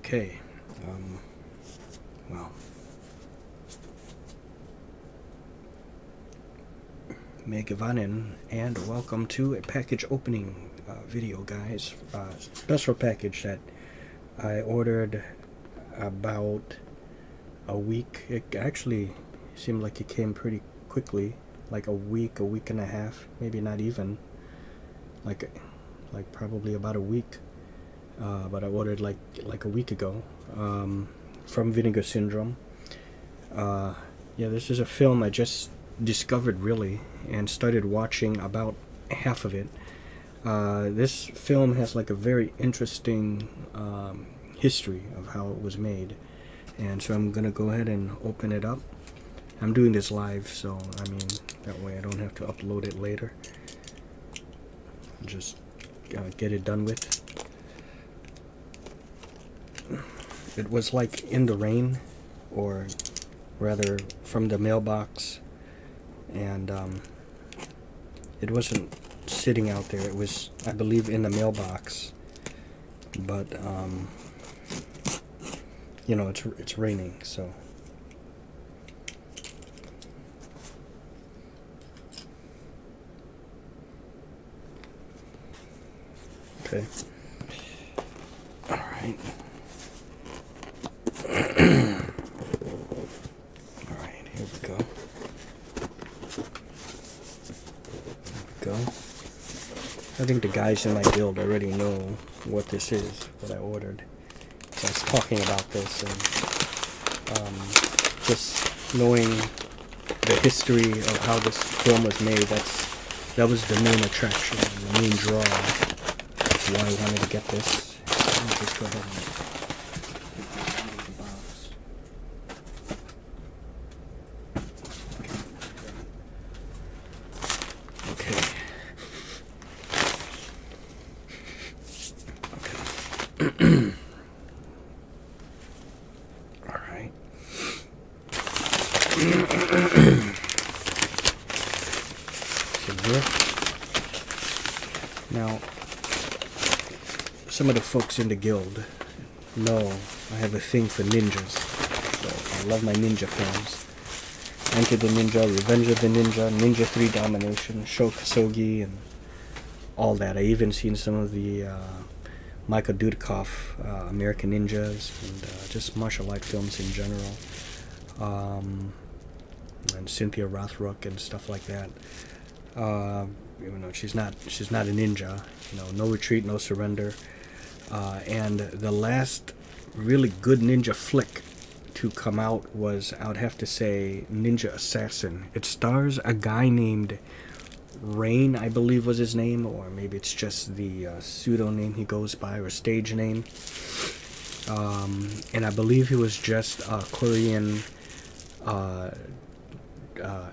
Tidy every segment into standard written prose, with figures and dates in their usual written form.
Okay. Well. Megawannen, and welcome to a package opening video, guys. Special package that I ordered about a week. It actually seemed like it came pretty quickly, like a week and a half, maybe not even. Like probably about a week. But I ordered like a week ago from Vinegar Syndrome. Yeah, this is a film I just discovered really and started watching about half of it. This film has like a very interesting history of how it was made, and so I'm gonna go ahead and open it up. I'm doing this live, so I mean that way I don't have to upload it later. Just get it done with. It was like in the rain, or rather from the mailbox, and it wasn't sitting out there. It was, I believe, in the mailbox, but you know, it's raining, so okay. All right. All right, here we go. I think the guys in my guild already know what this is, what I ordered. So I was talking about this, and just knowing the history of how this film was made, that was the main attraction, the main draw of why I wanted to get this. Let me just go ahead and Alright. So here. Now, some of the folks in the guild know I have a thing for ninjas. So I love my ninja films. Enter the Ninja, Revenge of the Ninja, Ninja 3 Domination, Sho Kosugi, and all that. I even seen some of the Michael Dudikoff, American Ninjas, and just martial art films in general, and Cynthia Rothrock and stuff like that. You know, she's not a ninja. You know, No Retreat, No Surrender, and the last really good ninja flick to come out was, I would have to say, Ninja Assassin. It stars a guy named Rain, I believe was his name, or maybe it's just the pseudonym he goes by, or stage name. And I believe he was just a Korean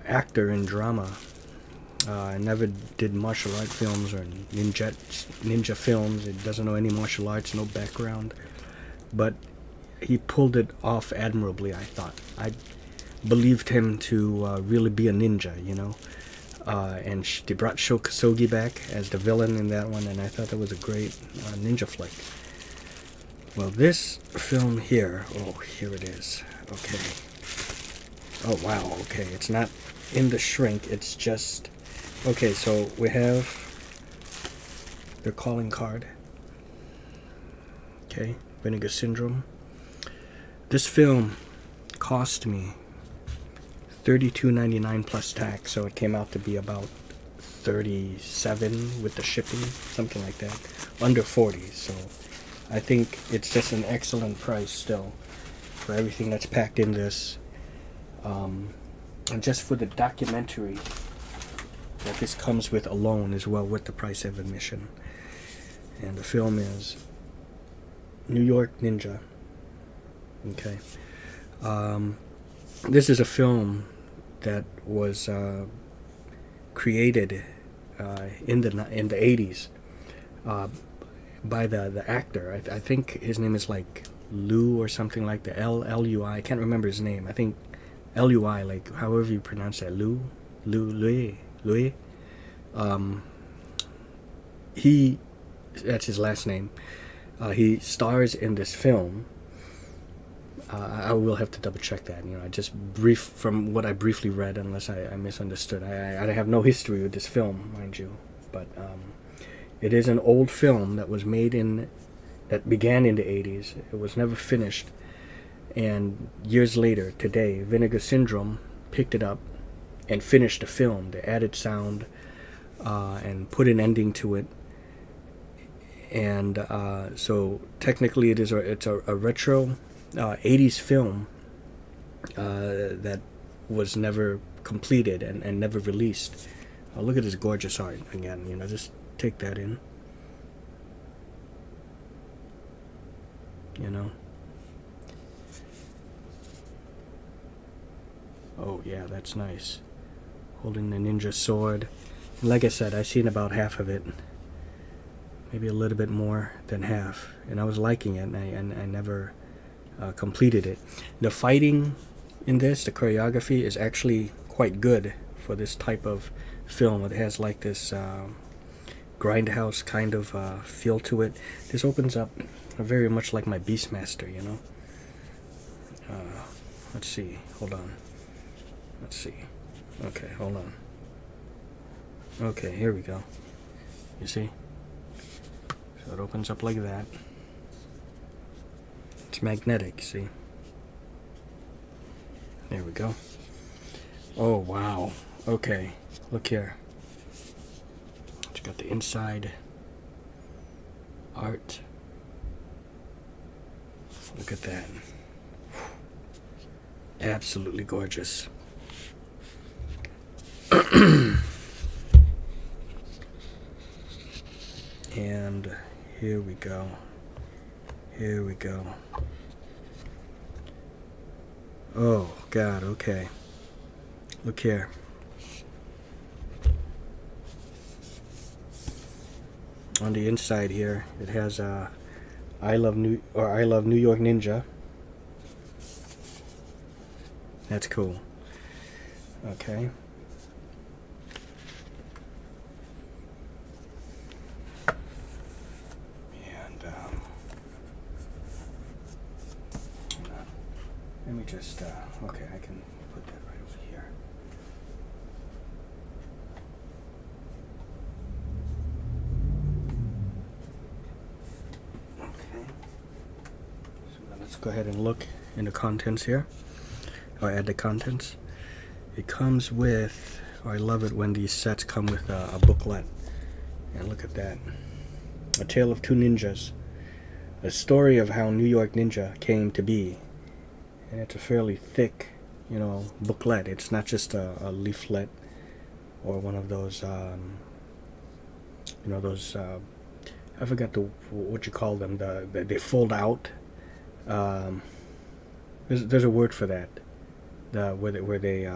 actor in drama. Never did martial art films or ninja films. He doesn't know any martial arts, no background. But he pulled it off admirably, I thought. I believed him to really be a ninja, you know. And they brought Sho Kosugi back as the villain in that one, and I thought that was a great ninja flick. Well, this film here, oh, here it is. Okay. Oh, wow, okay. It's not in the shrink, it's just... Okay, so we have the calling card. Okay, Vinegar Syndrome. This film cost me $32.99 plus tax, so it came out to be about $37 with the shipping, something like that, under $40. So I think it's just an excellent price still for everything that's packed in this, and just for the documentary that this comes with alone as well, with the price of admission. And the film is New York Ninja. Okay. This is a film that was created in the 80s by the actor. I think his name is like Lou or something like the L-U-I. I can't remember his name. I think L-U-I, like however you pronounce that. Louis. That's his last name. He stars in this film, I will have to double check that. I just from what I briefly read, unless I misunderstood. I have no history with this film, mind you, but it is an old film that was that began in the 80s. It was never finished, and years later, today, Vinegar Syndrome picked it up and finished the film. They added sound and put an ending to it, and so technically it's a retro 80s film that was never completed and never released. Look at this gorgeous art again. Just take that in. Oh yeah, that's nice. Holding the ninja sword. And like I said, I've seen about half of it. Maybe a little bit more than half. And I was liking it, and I never completed it. The fighting in this, the choreography, is actually quite good for this type of film. It has like this grindhouse kind of feel to it. This opens up very much like my Beastmaster, let's see. Hold on. Let's see. Okay, hold on. Okay, here we go. You see? So it opens up like that. It's magnetic, see? There we go. Oh, wow. Okay, look here. It's got the inside art. Look at that. Absolutely gorgeous. And here we go. Here we go. Oh, God, okay. Look here. On the inside here, it has I love New York Ninja. That's cool. Okay. And let me just okay, I can put that right over here. Okay. So now let's go ahead and look in the contents here. Or add the contents. It comes with, I love it when these sets come with a booklet. And look at that. A Tale of Two Ninjas. A story of how New York Ninja came to be. And it's a fairly thick, booklet. It's not just a leaflet or one of those, those, I forgot what you call them. They fold out. There's a word for that. Where they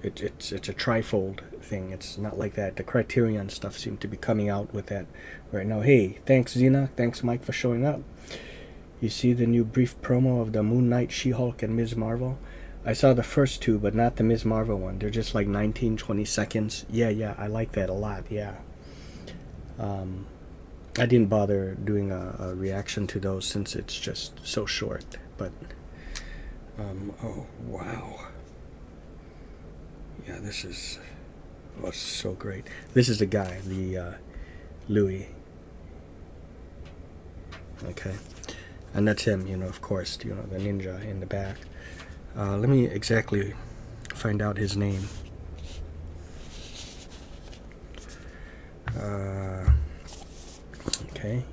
it's a trifold thing. It's not like that. The Criterion stuff seemed to be coming out with that right now. Hey, thanks Zena, thanks Mike for showing up. You see the new brief promo of the Moon Knight, She-Hulk, and Ms. Marvel? I saw the first two, but not the Ms. Marvel one. They're just like 19-20 seconds. Yeah, I like that a lot. Yeah. I didn't bother doing a reaction to those since it's just so short. But oh wow. Yeah, this is so great. This is the guy, the Louis. Okay, and that's him. Of course, the ninja in the back. Let me exactly find out his name. Okay,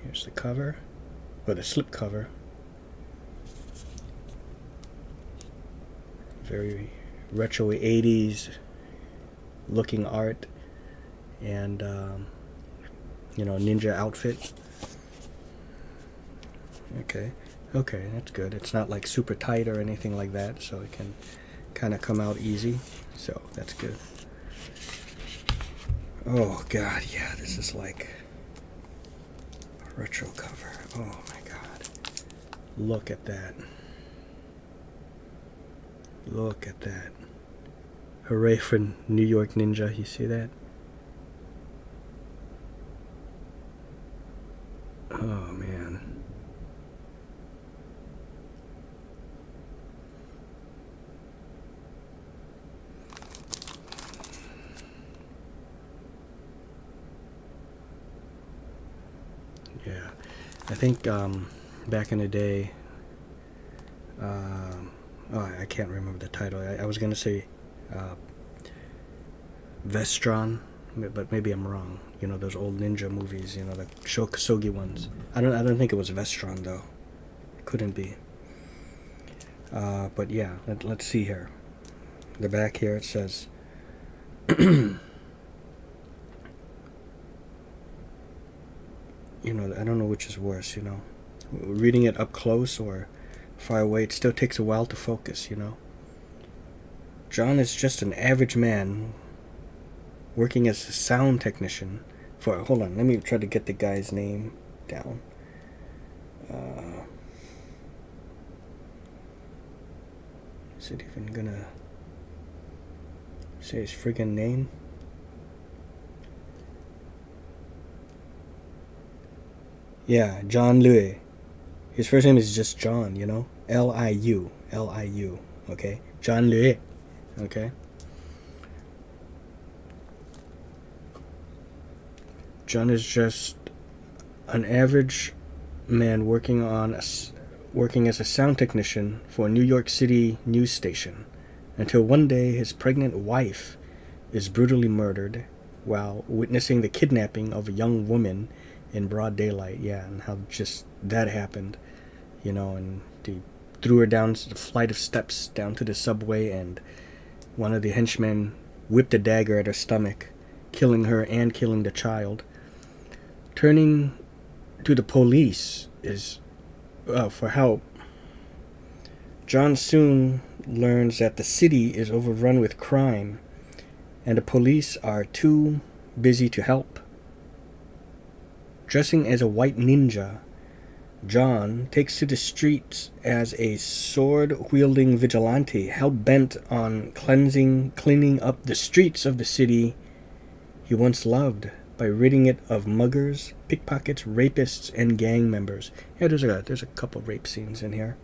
here's the cover, or the slip cover. Very retro 80s looking art, and ninja outfit. Okay, that's good. It's not like super tight or anything like that, so it can kind of come out easy, so that's good. Oh God, yeah, this is like a retro cover. Oh my God, look at that. Look at that. Hooray for New York Ninja. You see that? Oh, man. think back in the day, I can't remember the title. I was gonna say Vestron, but maybe I'm wrong. You know, those old ninja movies. You know, the Shokusogi ones. I don't think it was Vestron though. Couldn't be. But yeah, let's see here. The back here it says. You know, I don't know which is worse, you know. Reading it up close or far away, it still takes a while to focus, you know. John is just an average man working as a sound technician for... Hold on, let me try to get the guy's name down. Is it even gonna say his friggin' name? Yeah, John Liu. His first name is just John, you know? Liu. Liu. Okay? John Liu. Okay? John is just an average man working as a sound technician for a New York City news station until one day his pregnant wife is brutally murdered while witnessing the kidnapping of a young woman in broad daylight. Yeah, and how just that happened, you know, and they threw her down the flight of steps down to the subway, and one of the henchmen whipped a dagger at her stomach, killing her and killing the child. Turning to the police is for help. John soon learns that the city is overrun with crime and the police are too busy to help. Dressing as a white ninja, John takes to the streets as a sword-wielding vigilante, hell-bent on cleaning up the streets of the city he once loved by ridding it of muggers, pickpockets, rapists, and gang members. Yeah, there's a couple rape scenes in here.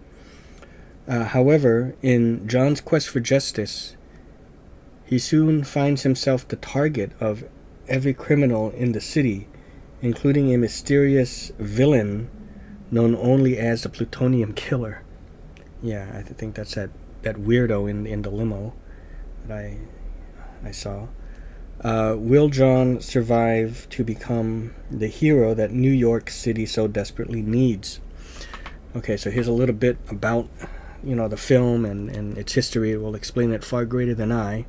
However, in John's quest for justice, he soon finds himself the target of every criminal in the city, including a mysterious villain known only as the Plutonium Killer. Yeah, I think that's that weirdo in the limo that I saw. Will John survive to become the hero that New York City so desperately needs? Okay, so here's a little bit about, you know, the film and its history. It will explain it far greater than I.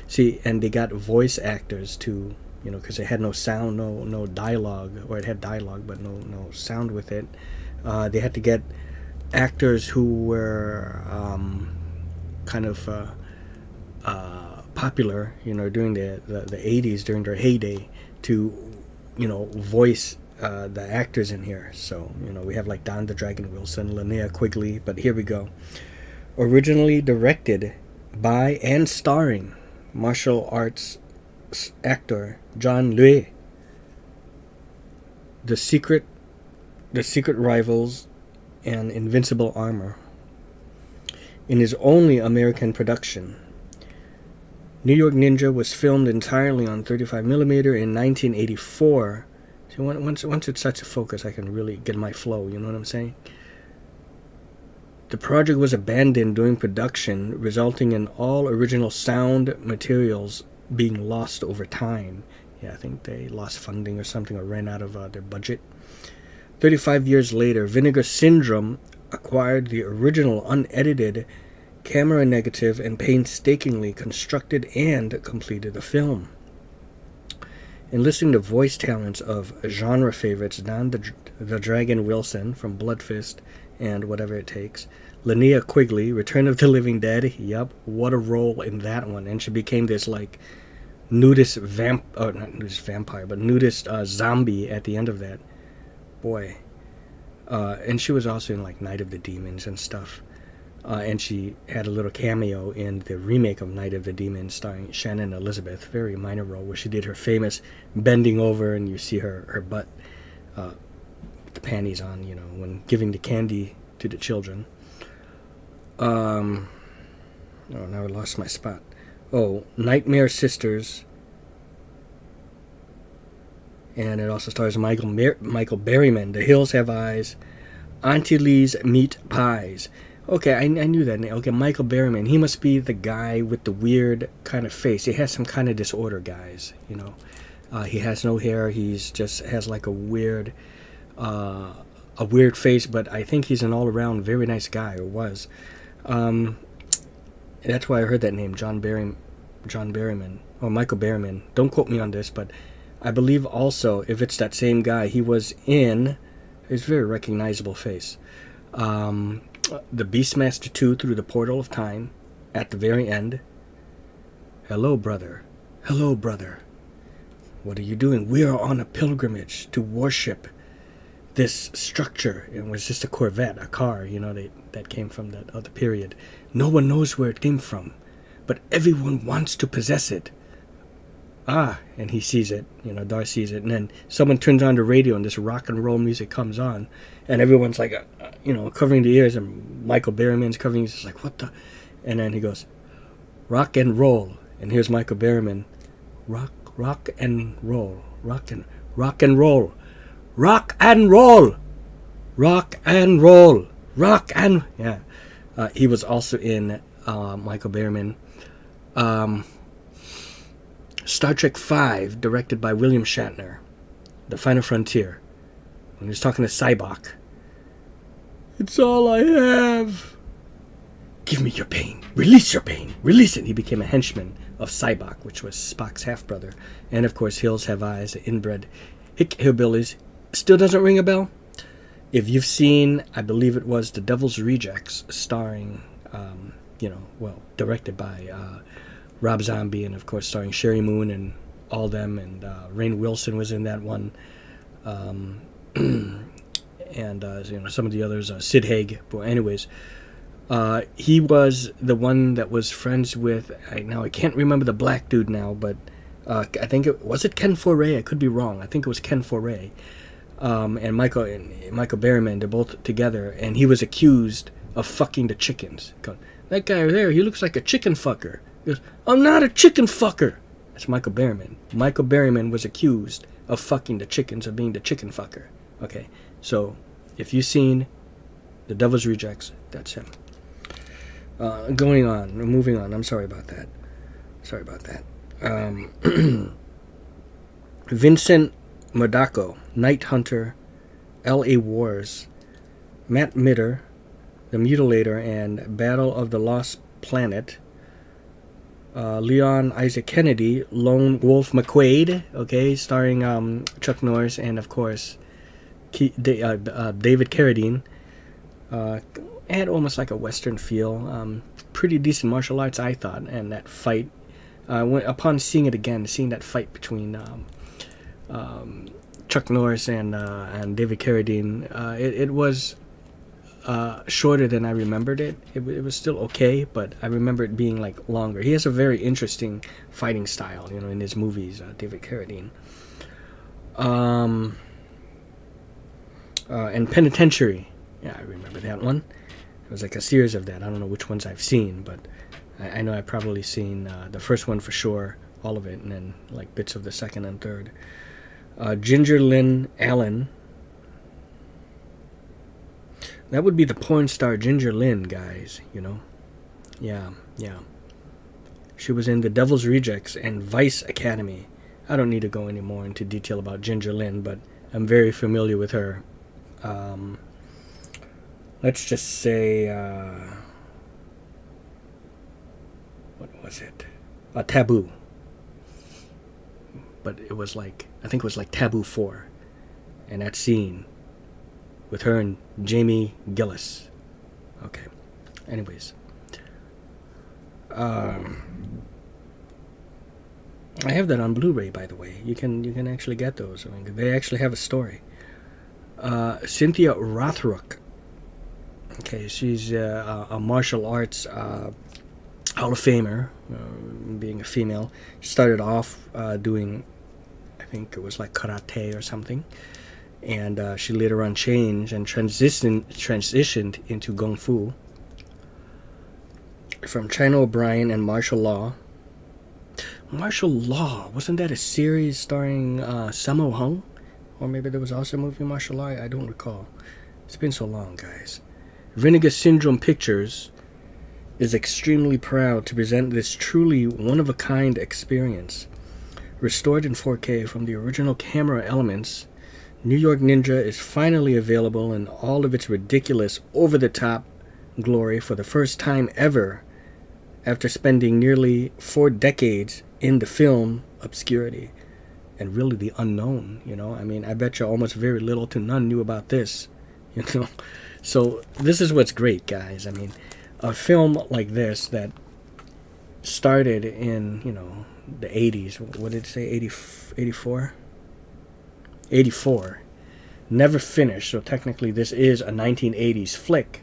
See, and they got voice actors to, you know, because it had no sound, no dialogue, or it had dialogue but no sound with it. They had to get actors who were kind of popular, you know, during the 80s, during their heyday, to, you know, voice the actors in here. So, you know, we have like Don the Dragon Wilson, Linnea Quigley, but here we go. Originally directed by and starring martial arts actor John Liu. The Secret Rivals and Invincible Armor. In his only American production, New York Ninja was filmed entirely on 35mm in 1984. So once it starts to focus, I can really get my flow, you know what I'm saying? The project was abandoned during production, resulting in all original sound materials being lost over time. Yeah, I think they lost funding or something, or ran out of their budget. 35 years later, Vinegar Syndrome acquired the original unedited camera negative and painstakingly constructed and completed the film. Enlisting the voice talents of genre favorites Don the Dragon Wilson from Blood Fist and Whatever It Takes, Linnea Quigley, Return of the Living Dead, yup, what a role in that one. And she became this like nudist nudist zombie at the end of that. Boy. And she was also in like Night of the Demons and stuff. And she had a little cameo in the remake of Night of the Demons starring Shannon Elizabeth, very minor role, where she did her famous bending over and you see her butt with the panties on, you know, when giving the candy to the children. Oh, now I lost my spot. Oh, Nightmare Sisters. And it also stars Michael Berryman. The Hills Have Eyes, Auntie Lee's Meat Pies. Okay, I knew that name. Okay, Michael Berryman. He must be the guy with the weird kind of face. He has some kind of disorder, guys. You know, he has no hair. He's just has like a weird face. But I think he's an all-around very nice guy, or was. That's why I heard that name, John Berryman, or Michael Berryman. Don't quote me on this, but I believe also, if it's that same guy, he was in his very recognizable face. The Beastmaster 2 Through the Portal of Time, at the very end. Hello, brother. Hello, brother. What are you doing? We are on a pilgrimage to worship this structure. It was just a Corvette, a car, you know, that came from that other period. No one knows where it came from, but everyone wants to possess it. Ah, and he sees it, you know, Darth sees it, and then someone turns on the radio and this rock and roll music comes on, and everyone's like, you know, covering the ears, and Michael Berryman's covering, he's like, what the? And then he goes, rock and roll, and here's Michael Berryman, rock and roll, rock and roll, rock and roll, rock and roll, rock and, yeah. He was also in Michael Berryman. Star Trek V, directed by William Shatner, The Final Frontier, when he was talking to Sybok. It's all I have. Give me your pain. Release your pain. Release it. He became a henchman of Sybok, which was Spock's half-brother. And, of course, Hills Have Eyes, the inbred hillbillies. Still doesn't ring a bell? If you've seen, I believe it was The Devil's Rejects, starring, directed by Rob Zombie, and of course starring Sherry Moon and all them, and Rainn Wilson was in that one, and some of the others, Sid Haig. But anyways, he was the one that was friends with. I can't remember the black dude now, but I think it was Ken Foray. I could be wrong. I think it was Ken Foray, and Michael Berryman. They're both together, and he was accused of fucking the chickens. That guy over there, he looks like a chicken fucker. He goes, I'm not a chicken fucker. That's Michael Berryman. Michael Berryman was accused of fucking the chickens, of being the chicken fucker. Okay, so if you've seen The Devil's Rejects, that's him. Moving on. I'm sorry about that. Vincent Madocco, Night Hunter, L.A. Wars, Matt Mitter, The Mutilator, and Battle of the Lost Planet. Leon Isaac Kennedy, Lone Wolf McQuaid, okay, starring Chuck Norris, and of course David Carradine. Had almost like a Western feel. Pretty decent martial arts, I thought, and that fight. Upon seeing it again, seeing that fight between Chuck Norris and David Carradine, it was shorter than I remembered it. It was still okay, but I remember it being like longer. He has a very interesting fighting style, you know, in his movies, David Carradine. And Penitentiary, yeah, I remember that one. It was like a series of that. I don't know which ones I've seen, but I know I've probably seen the first one for sure, all of it, and then like bits of the second and third. Ginger Lynn Allen. That would be the porn star Ginger Lynn, guys, you know. Yeah. She was in The Devil's Rejects and Vice Academy. I don't need to go any more into detail about Ginger Lynn, but I'm very familiar with her. Let's just say, what was it? Taboo. But it was like, I think it was like Taboo 4. And that scene with her and Jamie Gillis. Okay. Anyways. I have that on Blu-ray, by the way. You can actually get those. I mean, they actually have a story. Cynthia Rothrock. Okay, she's a martial arts Hall of Famer, being a female. She started off doing, I think it was like karate or something, and she later on changed and transitioned into Kung Fu. From China O'Brien and martial law. Martial Law. Wasn't that a series starring Sammo Hung? Or maybe there was also a movie Martial Law. I don't recall. It's been so long, guys. Vinegar Syndrome Pictures is extremely proud to present this truly one-of-a-kind experience. Restored in 4K from the original camera elements, New York Ninja is finally available in all of its ridiculous, over-the-top glory for the first time ever after spending nearly 4 decades in the film obscurity and really the unknown, you know. I mean, I bet you almost very little to none knew about this, you know. So this is what's great, guys. I mean, a film like this that started in, you know, the 80s. What did it say? 84? 84. Never finished. So technically this is a 1980s flick.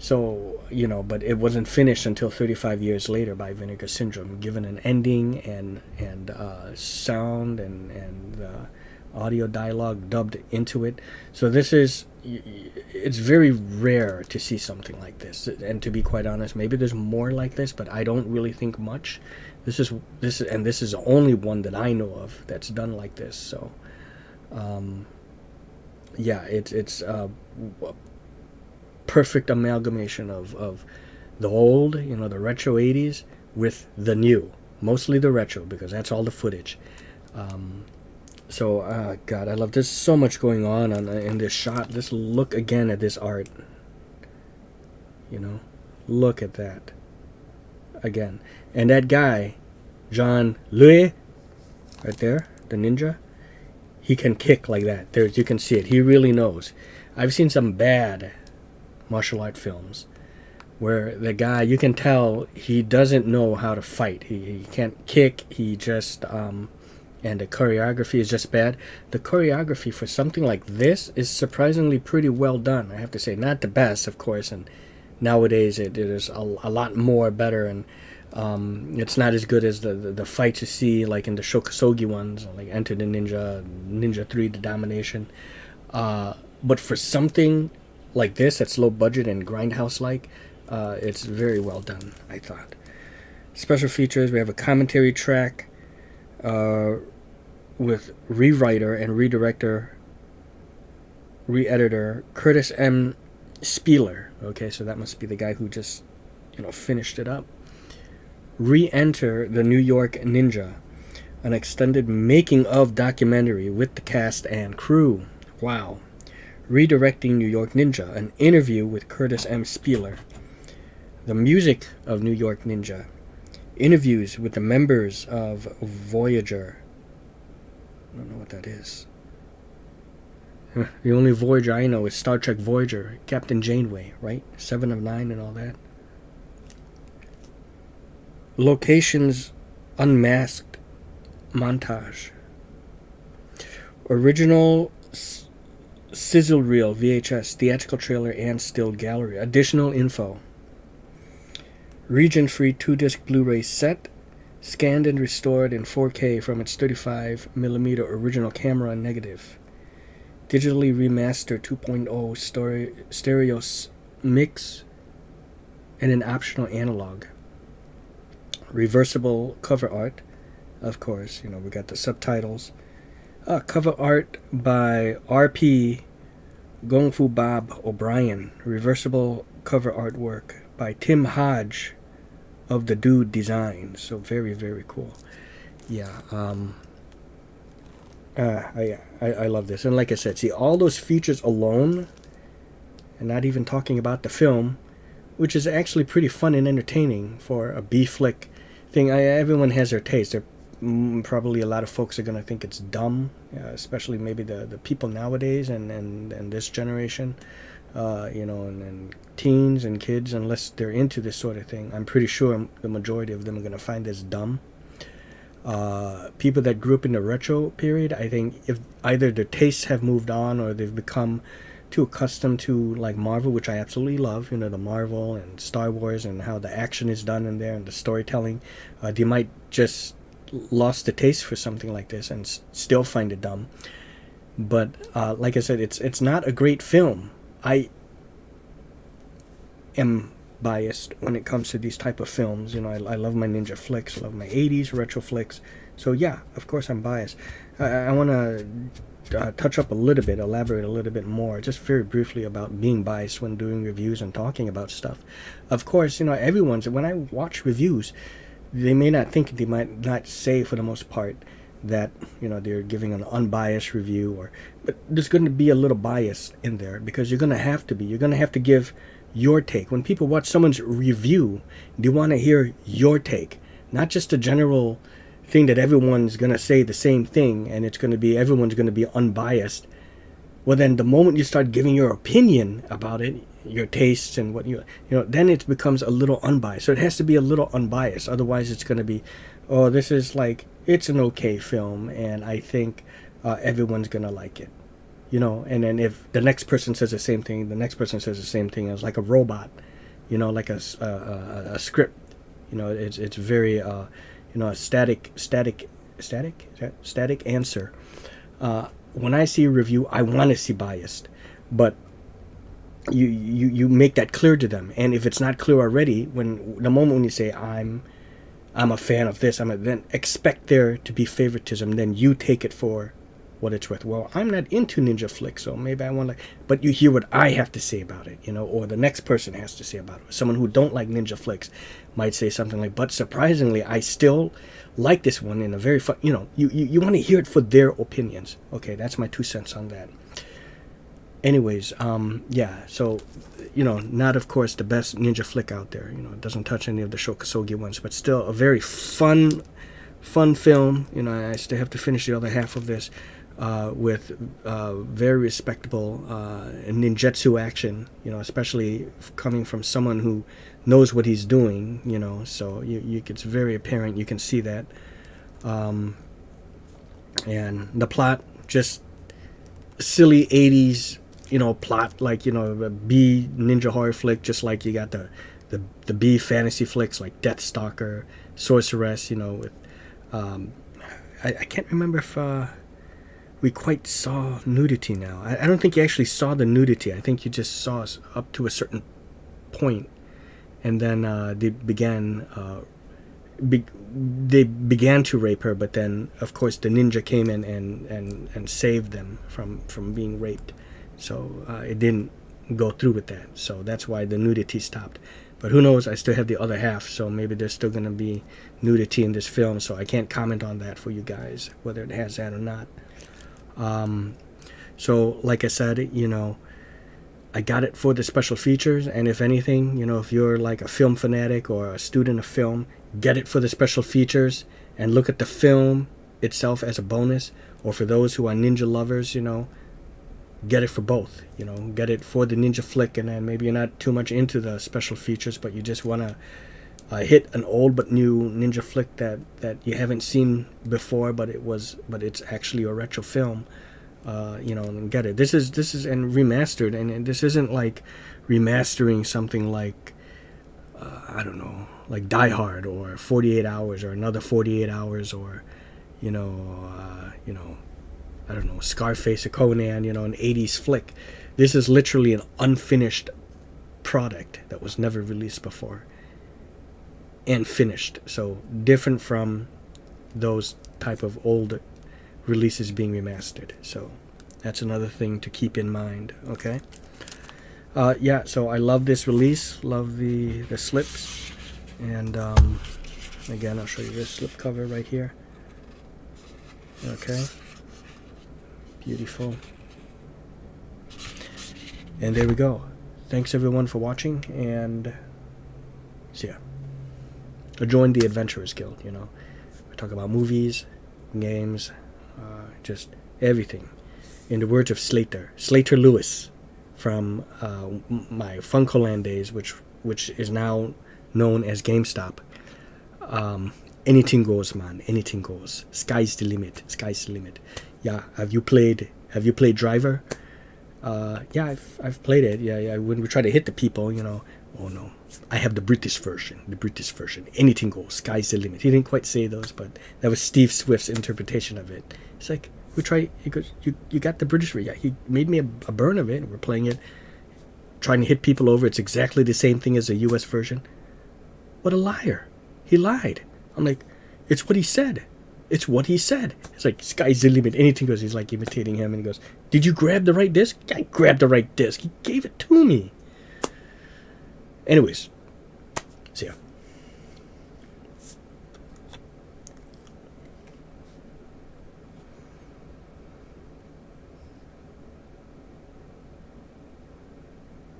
So, you know, but it wasn't finished until 35 years later by Vinegar Syndrome, given an ending and sound and audio dialogue dubbed into it. So this is, it's very rare to see something like this. And to be quite honest, maybe there's more like this, but I don't really think much. This is the only one that I know of that's done like this. So, yeah, it's perfect amalgamation of the old, you know, the retro 80s with the new, mostly the retro, because that's all the footage. So God, I love, there's so much going on in this shot. Just look again at this art, you know, look at that again. And that guy John Lui right there, the ninja, he can kick like that. There, you can see it. He really knows. I've seen some bad martial art films where the guy, you can tell he doesn't know how to fight. He can't kick. He just and the choreography is just bad. The choreography for something like this is surprisingly pretty well done, I have to say. Not the best, of course, and nowadays it is a lot more better, and it's not as good as the fights you see like in the Shokusogi ones, like Enter the Ninja, Ninja 3, The Domination. But for something like this that's low budget and grindhouse-like, it's very well done, I thought. Special features, we have a commentary track with rewriter and re-editor Curtis M. Spieler. Okay, so that must be the guy who just, you know, finished it up. Re-enter the New York Ninja, an extended making-of documentary with the cast and crew. Wow. Redirecting New York Ninja, an interview with Curtis M. Spieler. The music of New York Ninja. Interviews with the members of Voyager. I don't know what that is. The only Voyager I know is Star Trek Voyager, Captain Janeway, right? 7 of 9 and all that. Locations unmasked montage. Original sizzle reel, VHS, theatrical trailer, and still gallery. Additional info. Region-free 2-disc Blu-ray set, scanned and restored in 4K from its 35mm original camera negative. Digitally remastered 2.0 stereo mix, and an optional analog. Reversible cover art, of course, you know, we got the subtitles. Cover art by R.P. Kung Fu Bob O'Brien. Reversible cover artwork by Tim Hodge of the Dude Designs. So very, very cool. Yeah, I love this. And like I said, see, all those features alone, and not even talking about the film, which is actually pretty fun and entertaining for a B-flick thing. Everyone has their taste. Probably a lot of folks are going to think it's dumb, especially maybe the people nowadays and this generation, you know, and teens and kids, unless they're into this sort of thing. I'm pretty sure the majority of them are going to find this dumb. People that grew up in the retro period, I think if either their tastes have moved on or they've become too accustomed to like Marvel, which I absolutely love, you know, the Marvel and Star Wars and how the action is done in there and the storytelling, they might just lost the taste for something like this and still find it dumb. But like I said, it's not a great film. I am biased when it comes to these type of films. You know, I love my ninja flicks, I love my 80s retro flicks. So yeah, of course I'm biased. I want to touch up a little bit, elaborate a little bit more, just very briefly about being biased when doing reviews and talking about stuff. Of course, you know, when I watch reviews, they may not think, they might not say for the most part that, you know, they're giving an unbiased review, but there's going to be a little bias in there, because you're going to have to give your take. When people watch someone's review, they want to hear your take, not just a general thing that everyone's going to say the same thing and everyone's going to be unbiased. Well, then the moment you start giving your opinion about it, your tastes and what you know, then it becomes a little unbiased. So it has to be a little unbiased. Otherwise, it's going to be, oh, this is like, it's an okay film, and I think everyone's going to like it. You know, and then if the next person says the same thing, the next person says the same thing, it's like a robot, you know, like a script. You know, it's very, you know, a static answer. When I see a review, I want to see biased, but you make that clear to them. And if it's not clear already, the moment when you say I'm a fan of this, then expect there to be favoritism. Then you take it for what it's worth. Well, I'm not into ninja flicks, so maybe I want to, but you hear what I have to say about it, you know, or the next person has to say about it. Someone who don't like ninja flicks might say something like, but surprisingly, I still like this one in a very fun, you know, you want to hear it for their opinions. Okay, that's my 2 cents on that. Anyways, yeah, so, you know, not, of course, the best ninja flick out there. You know, it doesn't touch any of the Shokusogi ones, but still a very fun film. You know, I still have to finish the other half of this with very respectable ninjutsu action, you know, especially coming from someone who knows what he's doing, you know, so it's very apparent, you can see that. And the plot, just silly 80s, you know, plot, like, you know, a B ninja horror flick, just like you got the B fantasy flicks like Deathstalker, Sorceress, you know, with, I can't remember if we quite saw nudity now. I don't think you actually saw the nudity. I think you just saw us up to a certain point, and then they began to rape her. But then, of course, the ninja came in and saved them from being raped. So it didn't go through with that. So that's why the nudity stopped. But who knows? I still have the other half, so maybe there's still going to be nudity in this film. So I can't comment on that for you guys, whether it has that or not. So like I said, you know, I got it for the special features, and if anything, you know, if you're like a film fanatic or a student of film, get it for the special features and look at the film itself as a bonus. Or for those who are ninja lovers, you know, get it for both. You know, get it for the ninja flick, and then maybe you're not too much into the special features, but you just want to hit an old but new ninja flick that you haven't seen before, but it's actually a retro film. You know, and get it. This is and remastered, and this isn't like remastering something like I don't know, like Die Hard or 48 Hours or another 48 Hours, or you know, I don't know, Scarface or Conan, you know, an 80s flick. This is literally an unfinished product that was never released before and finished. So different from those type of old releases being remastered. So that's another thing to keep in mind. Okay. Yeah, so I love this release, love the slips, and again, I'll show you this slip cover right here. Okay, beautiful. And there we go. Thanks everyone for watching, and see ya. Join the Adventurers Guild. You know, we talk about movies, games, just everything. In the words of Slater Lewis, from my Funkoland days, which is now known as GameStop. Anything goes, man. Anything goes. Sky's the limit. Sky's the limit. Yeah. Have you played Driver? Yeah, I've played it. Yeah. When we try to hit the people, you know. Oh no, I have the British version. Anything goes. Sky's the limit. He didn't quite say those, but that was Steve Swift's interpretation of it. It's like, we try. He goes, you got the British version. Yeah, he made me a burn of it. We're playing it. trying to hit people over. It's exactly the same thing as the U.S. version. What a liar. He lied. I'm like, it's what he said. It's what he said. It's like, sky's the limit. Anything goes. He's like imitating him. And he goes, did you grab the right disc? I grabbed the right disc. He gave it to me. Anyways, see ya.